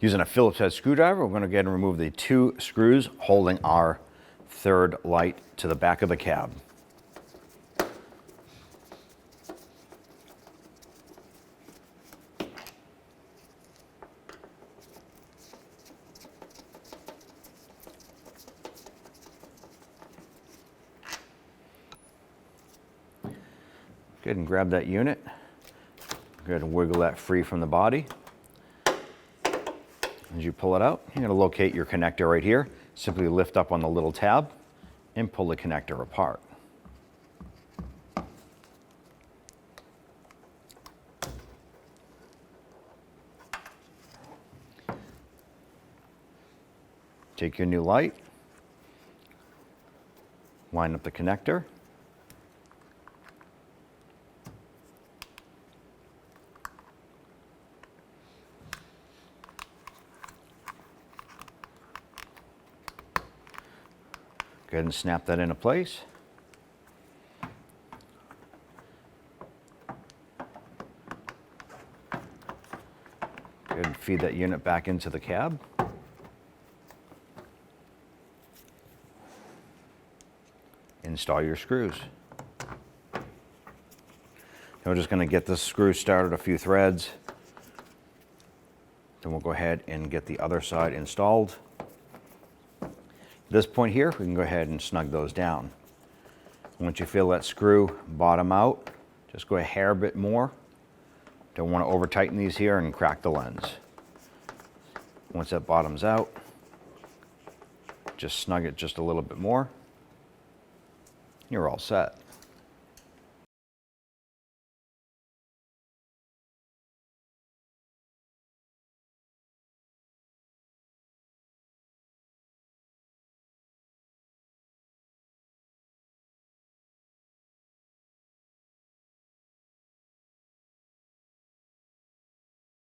Using a Phillips head screwdriver, we're going to go ahead and remove the 2 screws holding our third light to the back of the cab. Go ahead and grab that unit. Go ahead and wiggle that free from the body. As you pull it out, you're going to locate your connector right here. Simply lift up on the little tab and pull the connector apart. Take your new light, line up the connector, go ahead and snap that into place. Go ahead and feed that unit back into the cab. Install your screws. Now we're just going to get this screw started, a few threads. Then we'll go ahead and get the other side installed. At this point here, we can go ahead and snug those down. Once you feel that screw bottom out, just go a hair bit more. Don't want to over tighten these here and crack the lens. Once that bottoms out, just snug it just a little bit more. You're all set.